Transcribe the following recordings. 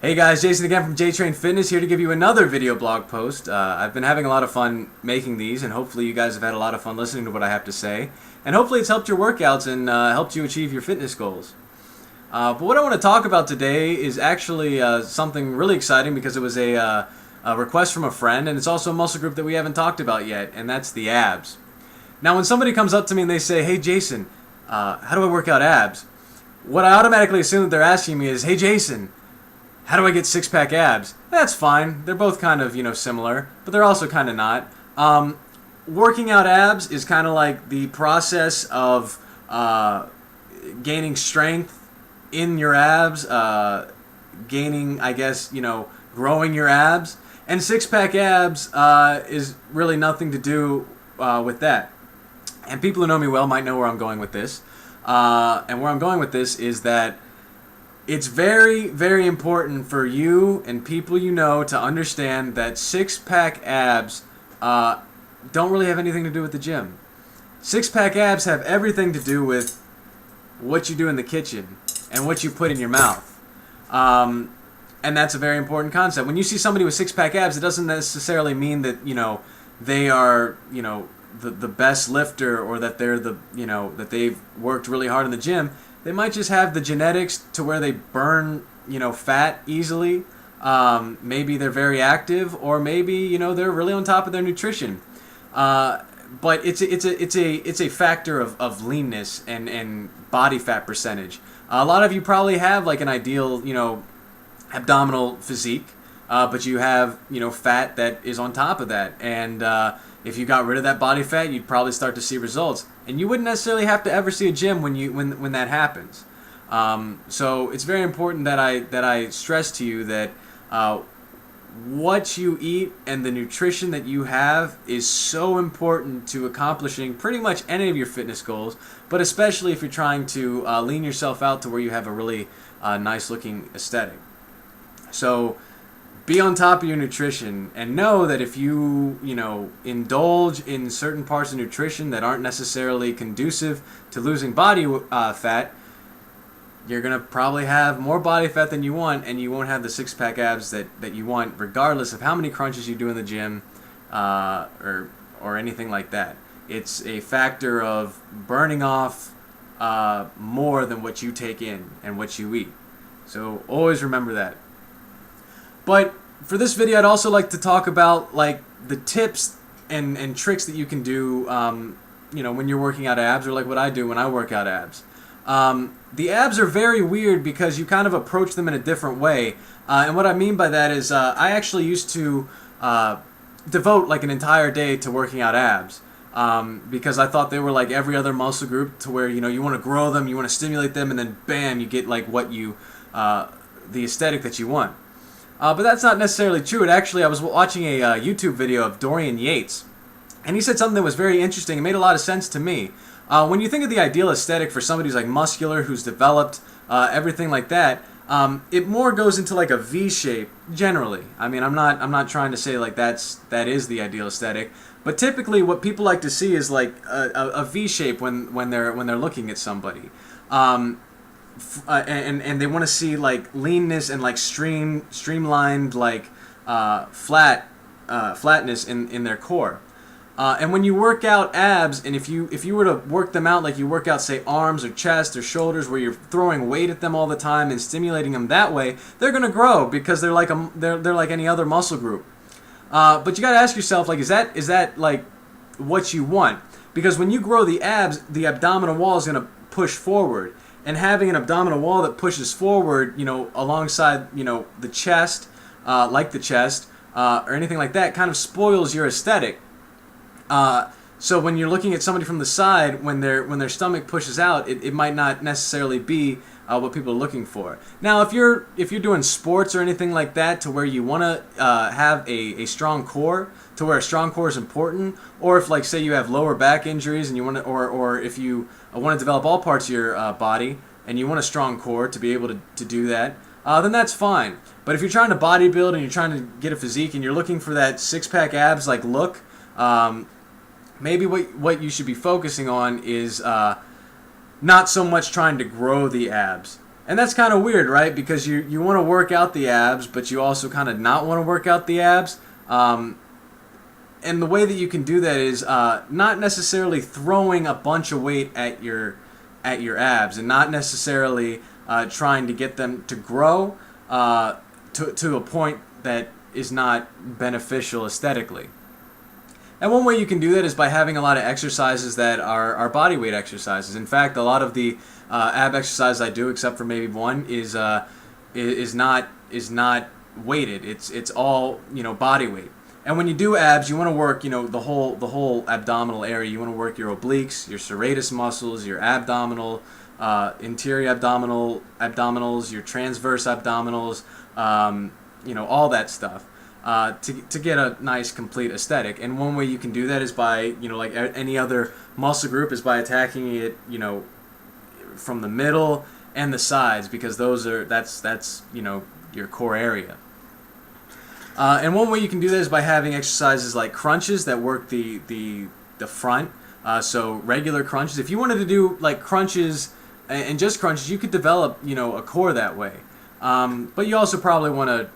Hey guys, Jason again from Jtrain Fitness here to give you another video blog post. I've been having a lot of fun making these, and hopefully you guys have had a lot of fun listening to what I have to say. And hopefully it's helped your workouts and helped you achieve your fitness goals. But what I want to talk about today is actually something really exciting because it was a request from a friend, and it's also a muscle group that we haven't talked about yet, and that's the abs. Now when somebody comes up to me and they say, "Hey Jason, how do I work out abs?" What I automatically assume that they're asking me is, "Hey Jason, how do I get six-pack abs?" That's fine. They're both kind of, similar, but they're also kind of not. Working out abs is kind of like the process of gaining strength in your abs, gaining, I guess, growing your abs. And six-pack abs is really nothing to do with that. And people who know me well might know where I'm going with this. And where I'm going with this is that it's very, very important for you and people you know to understand that six-pack abs don't really have anything to do with the gym. Six-pack abs have everything to do with what you do in the kitchen and what you put in your mouth. And that's a very important concept. When you see somebody with six-pack abs, it doesn't necessarily mean that, they are, the best lifter, or that they're that they've worked really hard in the gym. They might just have the genetics to where they burn, fat easily. Maybe they're very active, or maybe they're really on top of their nutrition. But it's a factor of leanness and body fat percentage. A lot of you probably have like an ideal abdominal physique, but you have fat that is on top of that, and if you got rid of that body fat, you'd probably start to see results. And you wouldn't necessarily have to ever see a gym when that happens. So it's very important that I stress to you that what you eat and the nutrition that you have is so important to accomplishing pretty much any of your fitness goals, but especially if you're trying to lean yourself out to where you have a really nice looking aesthetic. So be on top of your nutrition, and know that if you indulge in certain parts of nutrition that aren't necessarily conducive to losing body fat, you're going to probably have more body fat than you want, and you won't have the six-pack abs that you want, regardless of how many crunches you do in the gym or anything like that. It's a factor of burning off more than what you take in and what you eat. So always remember that. But for this video, I'd also like to talk about like the tips and tricks that you can do, when you're working out abs, or like what I do when I work out abs. The abs are very weird because you kind of approach them in a different way. And what I mean by that is I actually used to devote like an entire day to working out abs. Because I thought they were like every other muscle group, to where you want to grow them, you want to stimulate them, and then bam, you get like what the aesthetic that you want. But that's not necessarily true. I was watching a YouTube video of Dorian Yates, and he said something that was very interesting and made a lot of sense to me. When you think of the ideal aesthetic for somebody who's like muscular, who's developed, everything like that, it more goes into like a V shape generally. I mean, I'm not trying to say like that is the ideal aesthetic, but typically what people like to see is like a V shape when they're looking at somebody. And they want to see like leanness and like streamlined like flatness in their core. And when you work out abs, and if you were to work them out like you work out, say, arms or chest or shoulders, where you're throwing weight at them all the time and stimulating them that way, they're gonna grow because they're like any other muscle group. But you gotta ask yourself, like, is that like what you want? Because when you grow the abs, the abdominal wall is gonna push forward. And having an abdominal wall that pushes forward, alongside, the chest, or anything like that, kind of spoils your aesthetic. So when you're looking at somebody from the side, when their stomach pushes out, it might not necessarily be what people are looking for. Now, if you're doing sports or anything like that, to where you want to have a strong core, to where a strong core is important, or if, like, say you have lower back injuries and you want to, or if you want to develop all parts of your body and you want a strong core to be able to do that, then that's fine. But if you're trying to bodybuild and you're trying to get a physique and you're looking for that six-pack abs like look, maybe what you should be focusing on is not so much trying to grow the abs, And that's kind of weird, right? Because you want to work out the abs, but you also kind of not want to work out the abs. And the way that you can do that is not necessarily throwing a bunch of weight at your abs, and not necessarily trying to get them to grow to a point that is not beneficial aesthetically. And one way you can do that is by having a lot of exercises that are body weight exercises. In fact, a lot of the ab exercises I do, except for maybe one, is not weighted. It's all body weight. And when you do abs, you want to work the whole abdominal area. You want to work your obliques, your serratus muscles, your abdominal, interior abdominals, your transverse abdominals, all that stuff. To get a nice complete aesthetic. And one way you can do that is by like any other muscle group, is by attacking it from the middle and the sides, because that's your core area. And one way you can do that is by having exercises like crunches that work the front. So regular crunches. If you wanted to do like crunches and just crunches, you could develop a core that way. But you also probably want to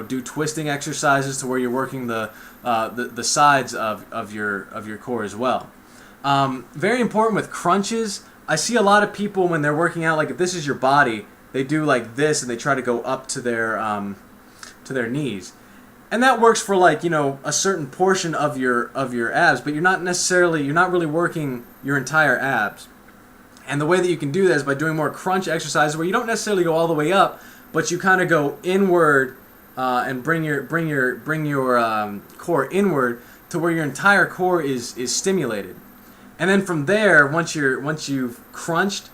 do twisting exercises to where you're working the sides of your core as well. Very important with crunches. I see a lot of people when they're working out, like if this is your body, they do like this and they try to go up to their knees, and that works for like a certain portion of your abs, but you're not really working your entire abs. And the way that you can do that is by doing more crunch exercises where you don't necessarily go all the way up, but you kind of go inward and bring your core inward to where your entire core is stimulated. And then from there, once you've crunched,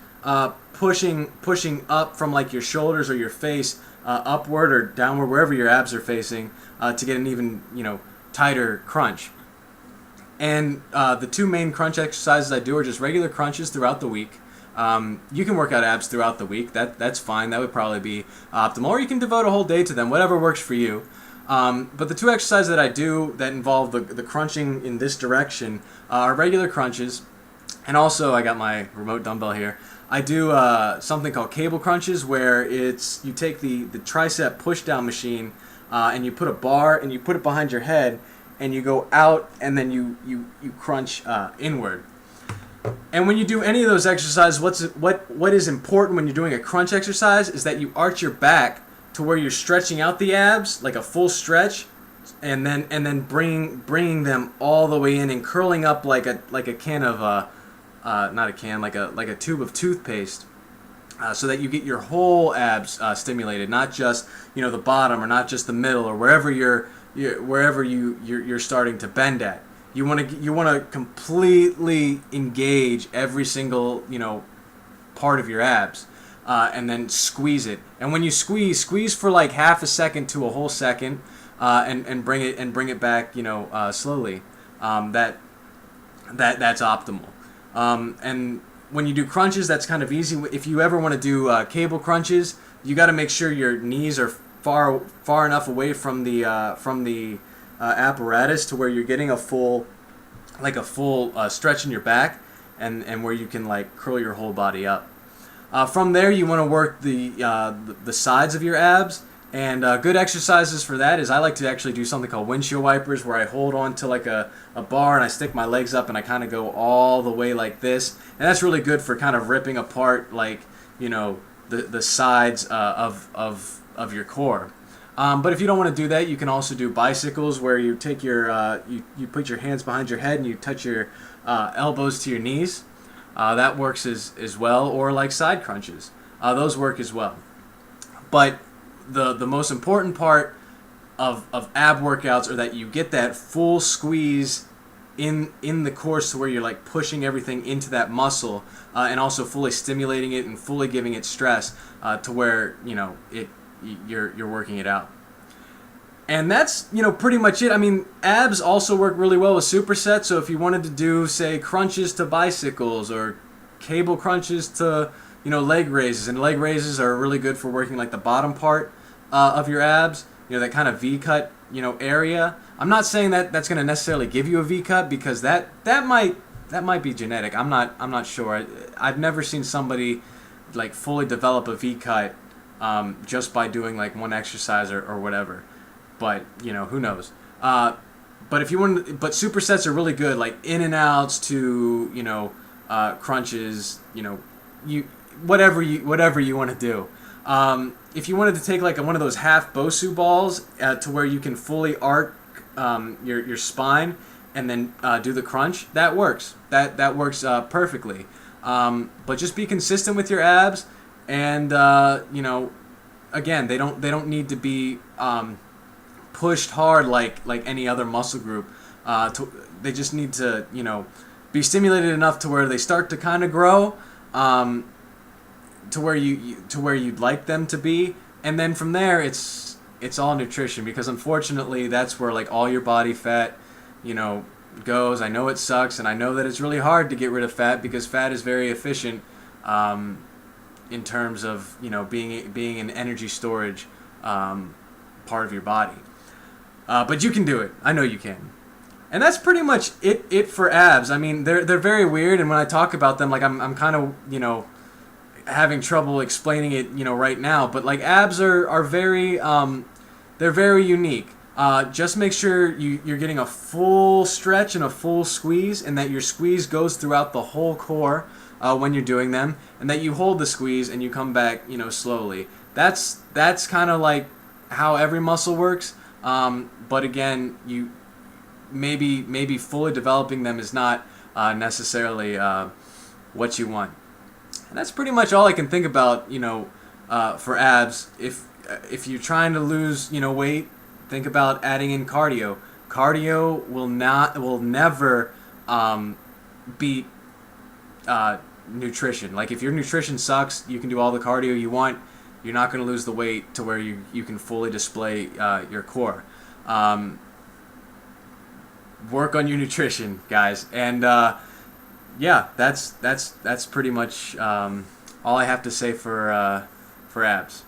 pushing up from like your shoulders or your face upward or downward, wherever your abs are facing, to get an even tighter crunch. And the two main crunch exercises I do are just regular crunches throughout the week. You can work out abs throughout the week. That's fine. That would probably be optimal. Or you can devote a whole day to them, whatever works for you. But the two exercises that I do that involve the crunching in this direction are regular crunches. And also, I got my remote dumbbell here. I do something called cable crunches, where you take the tricep push-down machine and you put a bar and you put it behind your head and you go out and then you crunch inward. And when you do any of those exercises, what is important when you're doing a crunch exercise is that you arch your back to where you're stretching out the abs like a full stretch, and then bringing them all the way in and curling up like a can of not a can, like a tube of toothpaste, so that you get your whole abs stimulated, not just the bottom or not just the middle or wherever you're starting to bend at. You want to completely engage every single part of your abs, and then squeeze it. And when you squeeze for like half a second to a whole second, and bring it back slowly. That's optimal. And when you do crunches, that's kind of easy. If you ever want to do cable crunches, you got to make sure your knees are far enough away from the apparatus to where you're getting a full stretch in your back, and where you can like curl your whole body up. From there, you want to work the sides of your abs, and good exercises for that is I like to actually do something called windshield wipers, where I hold on to like a bar and I stick my legs up and I kind of go all the way like this, and that's really good for kind of ripping apart like the sides of your core. But if you don't want to do that, you can also do bicycles, where you take you put your hands behind your head and you touch your elbows to your knees. That works as well. Or like side crunches, those work as well. But the most important part of ab workouts are that you get that full squeeze in the core, to where you're like pushing everything into that muscle, and also fully stimulating it and fully giving it stress, to where you're working it out. And that's pretty much it. I mean, abs also work really well with supersets. So if you wanted to do, say, crunches to bicycles or cable crunches to leg raises, and leg raises are really good for working like the bottom part of your abs, that kind of V cut area. I'm not saying that that's going to necessarily give you a V cut, because that might be genetic. I'm not sure. I've never seen somebody like fully develop a V cut just by doing like one exercise or whatever. But you know, who knows? But if you want, but supersets are really good, like in and outs to, you know, crunches, you know, whatever you want to do. If you wanted to take like one of those half Bosu balls to where you can fully arc your spine and then do the crunch, that works. That works perfectly. But just be consistent with your abs, and you know, again, they don't need to be pushed hard like any other muscle group. They just need to, you know, be stimulated enough to where they start to kind of grow, to where you'd like them to be, and then from there it's all nutrition, because unfortunately that's where like all your body fat, you know, goes. I know it sucks, and I know that it's really hard to get rid of fat, because fat is very efficient in terms of, you know, being an energy storage part of your body. But you can do it. I know you can. And that's pretty much it for abs. I mean, they're very weird, and when I talk about them, like I'm kind of, you know, having trouble explaining it, you know, right now. But like abs are very they're very unique. Just make sure you're getting a full stretch and a full squeeze, and that your squeeze goes throughout the whole core when you're doing them, and that you hold the squeeze and you come back, you know, slowly. That's kind of like how every muscle works. But again, you maybe fully developing them is not necessarily what you want. And that's pretty much all I can think about, you know, for abs. If you're trying to lose, you know, weight, think about adding in cardio. Cardio will never beat nutrition. Like if your nutrition sucks, you can do all the cardio you want. You're not going to lose the weight to where you can fully display your core. Work on your nutrition, guys, and yeah, that's pretty much all I have to say for abs.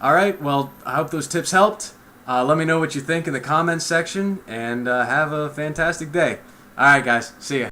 All right, well, I hope those tips helped. Let me know what you think in the comments section, and have a fantastic day. All right, guys, see ya.